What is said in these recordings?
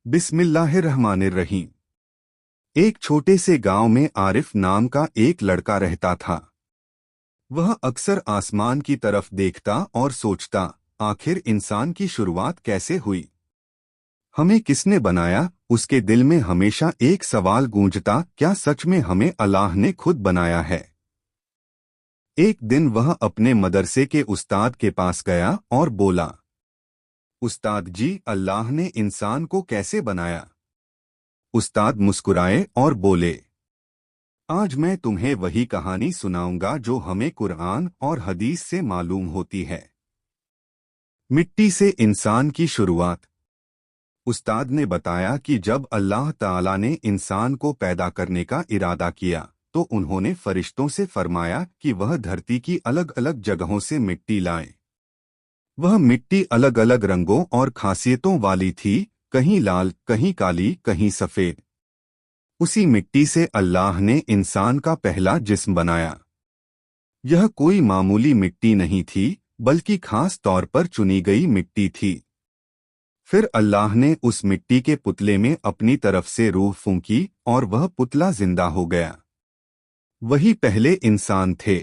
बिस्मिल्लाहिर्रहमानिर्रहीम। एक छोटे से गांव में आरिफ नाम का एक लड़का रहता था। वह अक्सर आसमान की तरफ देखता और सोचता, आखिर इंसान की शुरुआत कैसे हुई, हमें किसने बनाया। उसके दिल में हमेशा एक सवाल गूंजता, क्या सच में हमें अल्लाह ने खुद बनाया है। एक दिन वह अपने मदरसे के उस्ताद के पास गया और बोला, उस्ताद जी, अल्लाह ने इंसान को कैसे बनाया। उस्ताद मुस्कुराए और बोले, आज मैं तुम्हें वही कहानी सुनाऊंगा जो हमें कुरान और हदीस से मालूम होती है। मिट्टी से इंसान की शुरुआत। उस्ताद ने बताया कि जब अल्लाह ताला ने इंसान को पैदा करने का इरादा किया तो उन्होंने फरिश्तों से फरमाया कि वह धरती की अलग अलग जगहों से मिट्टी लाएं। वह मिट्टी अलग अलग रंगों और खासियतों वाली थी, कहीं लाल, कहीं काली, कहीं सफेद। उसी मिट्टी से अल्लाह ने इंसान का पहला जिस्म बनाया। यह कोई मामूली मिट्टी नहीं थी, बल्कि खास तौर पर चुनी गई मिट्टी थी। फिर अल्लाह ने उस मिट्टी के पुतले में अपनी तरफ से रूह फूंकी और वह पुतला जिंदा हो गया। वही पहले इंसान थे।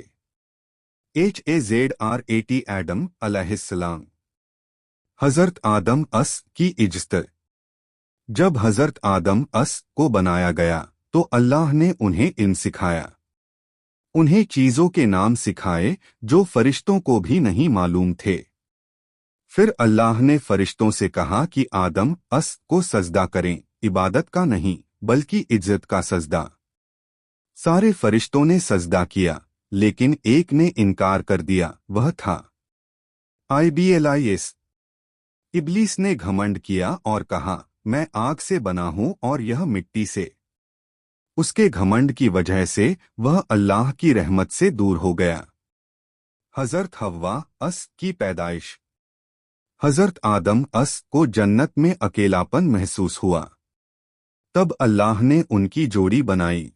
HAZRAT एडम अलैहिस्सलाम। हजरत आदम की इज्जत। जब हजरत आदम को बनाया गया तो अल्लाह ने उन्हें इल्म सिखाया। उन्हें चीजों के नाम सिखाए जो फरिश्तों को भी नहीं मालूम थे। फिर अल्लाह ने फरिश्तों से कहा कि आदम को सजदा करें, इबादत का नहीं बल्कि इज्जत का सजदा। सारे फरिश्तों ने सजदा किया, लेकिन एक ने इनकार कर दिया, वह था IBLIS। इब्लीस ने घमंड किया और कहा, मैं आग से बना हूं और यह मिट्टी से। उसके घमंड की वजह से वह अल्लाह की रहमत से दूर हो गया। हजरत हव्वा की पैदाइश। हजरत आदम को जन्नत में अकेलापन महसूस हुआ। तब अल्लाह ने उनकी जोड़ी बनाई,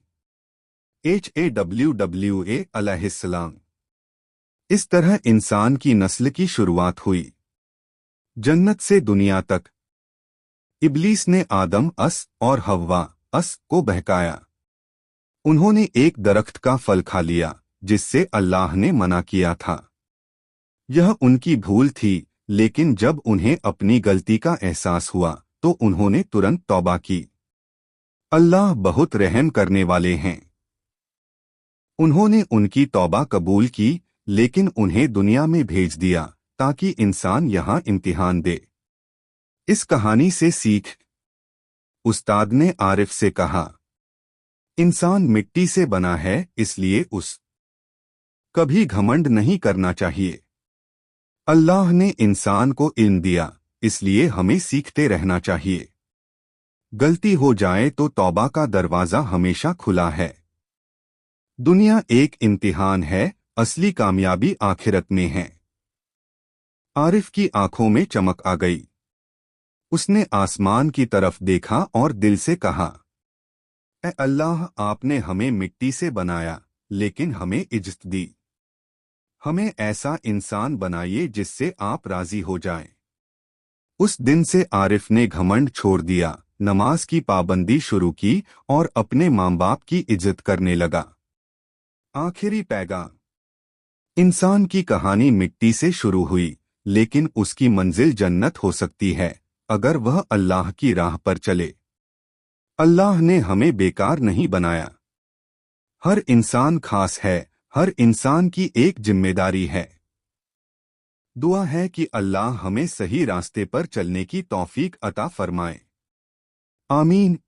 HAWWA अलैहिस्सलाम। इस तरह इंसान की नस्ल की शुरुआत हुई। जन्नत से दुनिया तक इब्लीस ने आदम और हव्वा को बहकाया। उन्होंने एक दरख्त का फल खा लिया जिससे अल्लाह ने मना किया था। यह उनकी भूल थी, लेकिन जब उन्हें अपनी गलती का एहसास हुआ तो उन्होंने तुरंत तौबा की। अल्लाह बहुत रहम करने वाले हैं। उन्होंने उनकी तौबा कबूल की, लेकिन उन्हें दुनिया में भेज दिया ताकि इंसान यहाँ इम्तिहान दे। इस कहानी से सीख। उस्ताद ने आरिफ से कहा, इंसान मिट्टी से बना है, इसलिए कभी घमंड नहीं करना चाहिए। अल्लाह ने इंसान को इल्म दिया, इसलिए हमें सीखते रहना चाहिए। गलती हो जाए तो तौबा का दरवाजा हमेशा खुला है। दुनिया एक इम्तिहान है, असली कामयाबी आखिरत में है। आरिफ की आंखों में चमक आ गई। उसने आसमान की तरफ देखा और दिल से कहा, ऐ अल्लाह, आपने हमें मिट्टी से बनाया, लेकिन हमें इज्जत दी। हमें ऐसा इंसान बनाइए जिससे आप राजी हो जाएं। उस दिन से आरिफ ने घमंड छोड़ दिया, नमाज की पाबंदी शुरू की और अपने माँ बाप की इज्जत करने लगा। आखिरी पैगाम। इंसान की कहानी मिट्टी से शुरू हुई, लेकिन उसकी मंजिल जन्नत हो सकती है अगर वह अल्लाह की राह पर चले। अल्लाह ने हमें बेकार नहीं बनाया। हर इंसान खास है, हर इंसान की एक जिम्मेदारी है। दुआ है कि अल्लाह हमें सही रास्ते पर चलने की तौफीक अता फरमाए। आमीन।